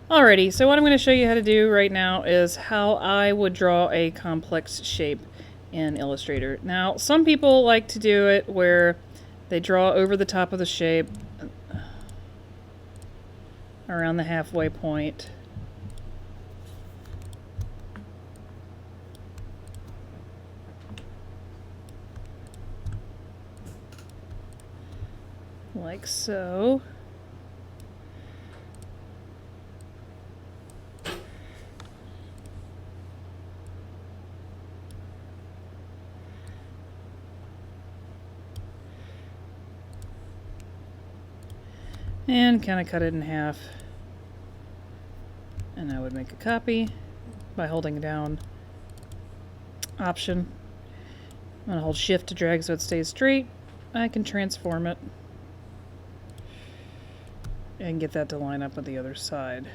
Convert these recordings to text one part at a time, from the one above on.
Alrighty, so what I'm going to show you how to do right now is how I would draw a complex shape in Illustrator. Now, some people like to do it where they draw over the top of the shape around the halfway point. Like so. And kind of cut it in half. And I would make a copy by holding down Option. I'm going to hold Shift to drag so it stays straight. I can transform it and get that to line up with the other side.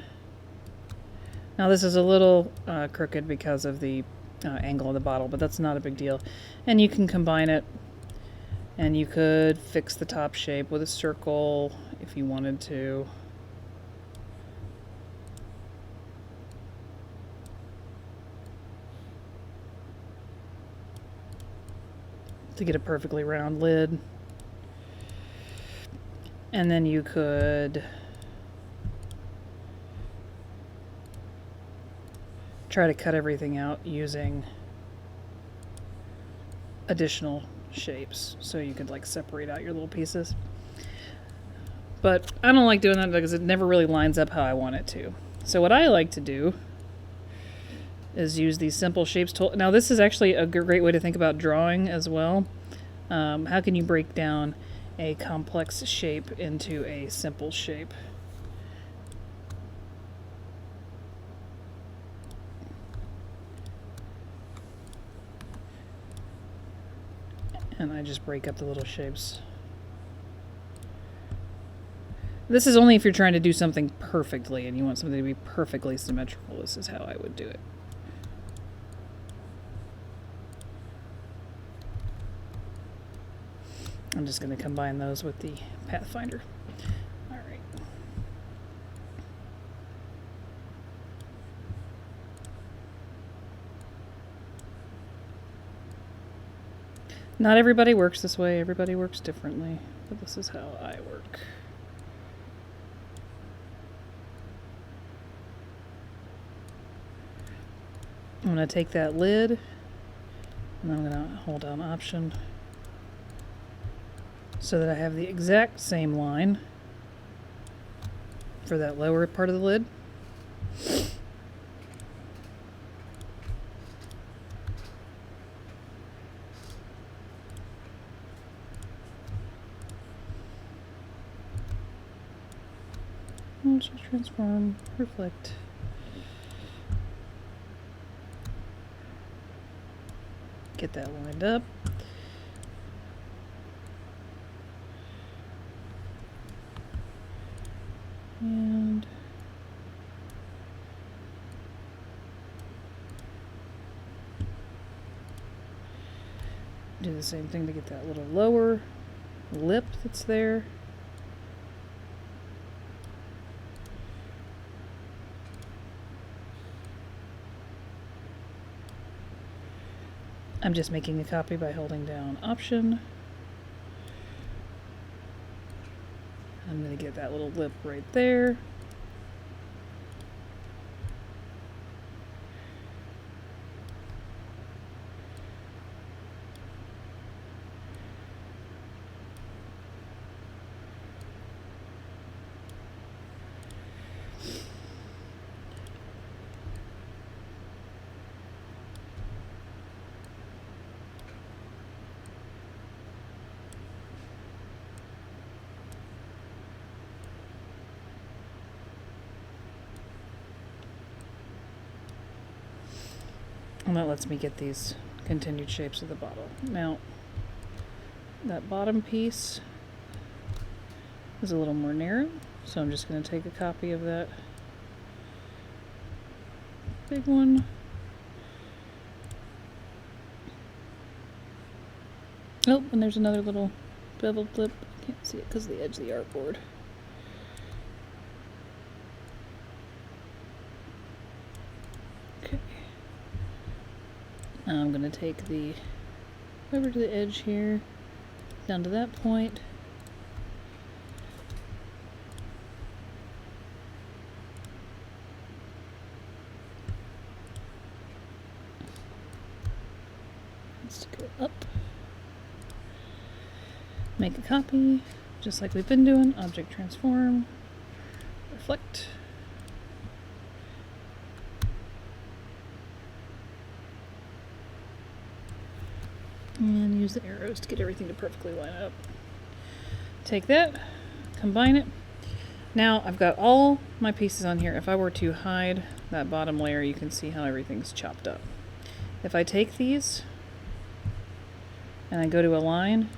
Now this is a little crooked because of the angle of the bottle, but that's not a big deal. And you can combine it, and you could fix the top shape with a circle if you wanted to. To get a perfectly round lid. And then you could try to cut everything out using additional shapes, so you could like separate out your little pieces. But I don't like doing that because it never really lines up how I want it to. So what I like to do is use these simple shapes tool. Now this is actually a great way to think about drawing as well. How can you break down a complex shape into a simple shape? And I just break up the little shapes. This is only if you're trying to do something perfectly and you want something to be perfectly symmetrical. This is how I would do it. I'm just going to combine those with the Pathfinder. All right. Not everybody works this way. Everybody works differently, but this is how I work. I'm going to take that lid, and I'm going to hold down Option so that I have the exact same line for that lower part of the lid. Let's just transform, reflect. Get that lined up. And do the same thing to get that little lower lip that's there. I'm just making a copy by holding down Option. I'm going to get that little lip right there. And that lets me get these continued shapes of the bottle. Now, that bottom piece is a little more narrow, so I'm just going to take a copy of that big one. Oh, and there's another little beveled lip. I can't see it because of the edge of the artboard. Okay. Now I'm going to take the over to the edge here, down to that point. Let's go up. Make a copy, just like we've been doing. Object transform, reflect. And use the arrows to get everything to perfectly line up. Take that, combine it. Now I've got all my pieces on here. If I were to hide that bottom layer, you can see how everything's chopped up. If I take these and I go to align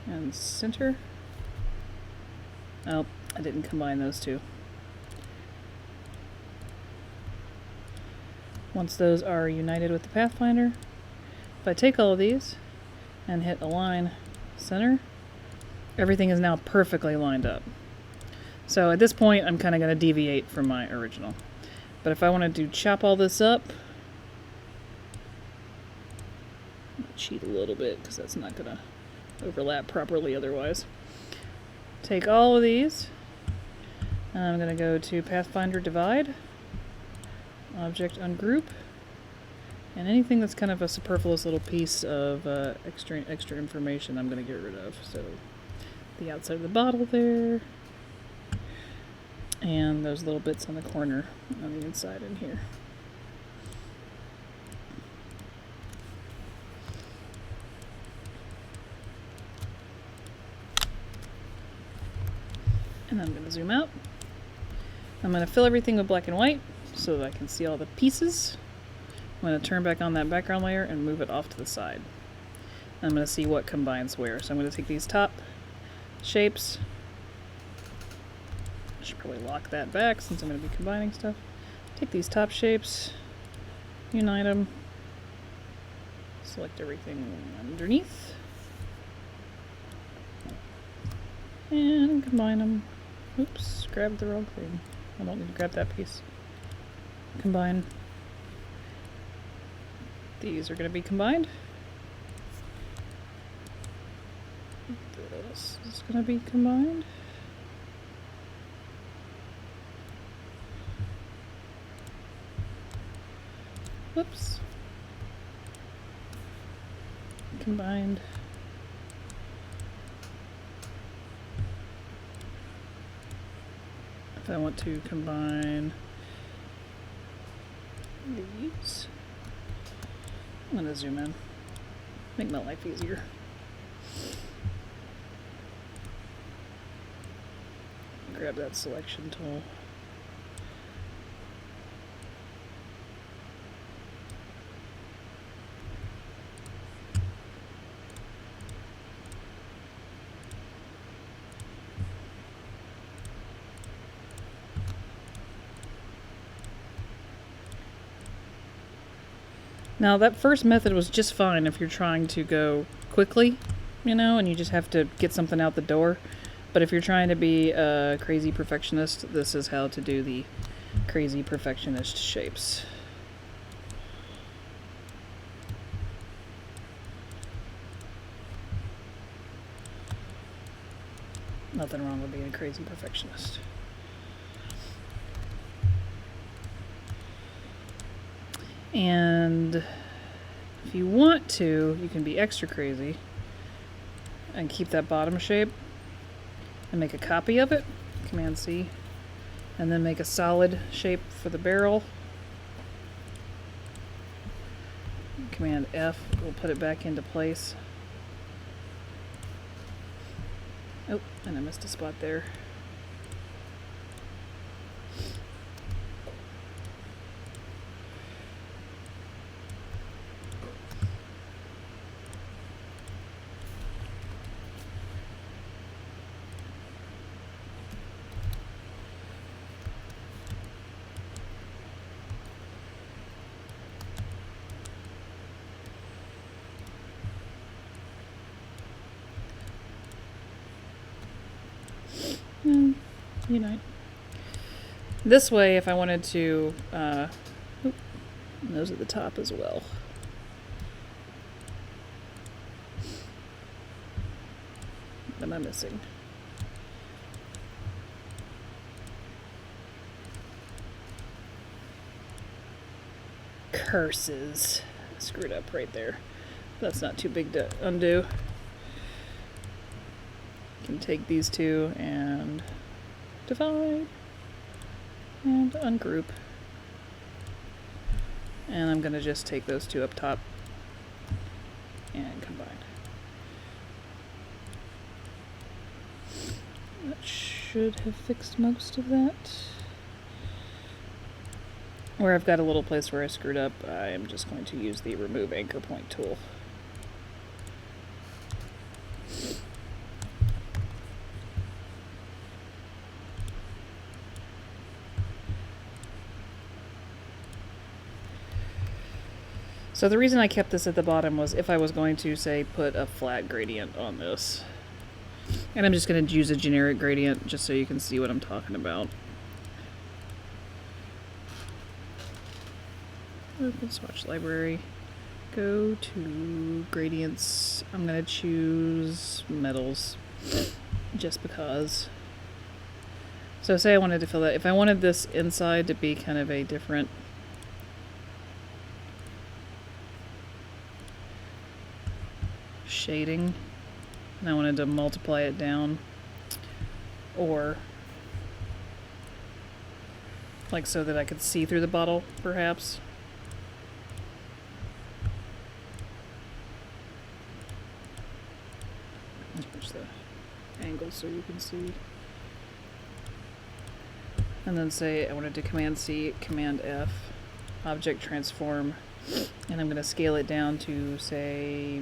and center. Oh, I didn't combine those two. Once those are united with the Pathfinder, if I take all of these and hit align center, everything is now perfectly lined up. So at this point, I'm kind of going to deviate from my original. But if I wanted to chop all this up, cheat a little bit because that's not going to overlap properly otherwise. Take all of these, and I'm going to go to Pathfinder divide, object ungroup, and anything that's kind of a superfluous little piece of extra information I'm going to get rid of. So the outside of the bottle there, and those little bits on the corner on the inside in here. And I'm going to zoom out. I'm going to fill everything with black and white so that I can see all the pieces. I'm going to turn back on that background layer and move it off to the side. I'm going to see what combines where. So I'm going to take these top shapes. I should probably lock that back since I'm going to be combining stuff. Take these top shapes, unite them, select everything underneath, and combine them. Oops, grabbed the wrong thing. I don't need to grab that piece. Combine. These are going to be combined. This is going to be combined. Whoops. Combined. If I want to combine these, I'm going to zoom in, make my life easier. Grab that selection tool. Now that first method was just fine if you're trying to go quickly, you know, and you just have to get something out the door. But if you're trying to be a crazy perfectionist, this is how to do the crazy perfectionist shapes. Nothing wrong with being a crazy perfectionist. And if you want to, you can be extra crazy and keep that bottom shape and make a copy of it, Command C, and then make a solid shape for the barrel. Command F will put it back into place. Oh, and I missed a spot there. And unite. This way, if I wanted to And those at the top as well. What am I missing? Curses. Screwed up right there. That's not too big to undo. Can take these two and divide and ungroup. And I'm gonna just take those two up top and combine. That should have fixed most of that. Where I've got a little place where I screwed up, I am just going to use the remove anchor point tool. So the reason I kept this at the bottom was if I was going to, say, put a flat gradient on this. And I'm just going to use a generic gradient just so you can see what I'm talking about. Open swatch library. Go to gradients. I'm going to choose metals just because. So say I wanted to fill that. If I wanted this inside to be kind of a different shading, and I wanted to multiply it down, or like so that I could see through the bottle, perhaps. Switch the angle so you can see. And then say I wanted to Command C, Command F, object transform, and I'm going to scale it down to, say,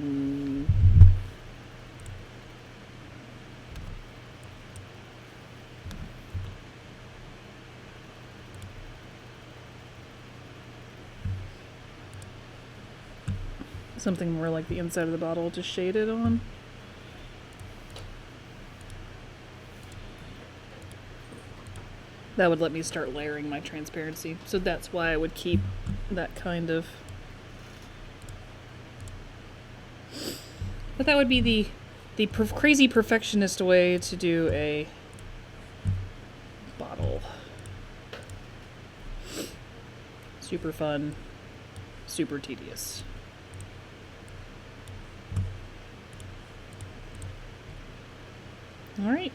something more like the inside of the bottle to shade it on. That would let me start layering my transparency. So that's why I would keep that kind of. But that would be the crazy perfectionist way to do a bottle. Super fun, super tedious. All right.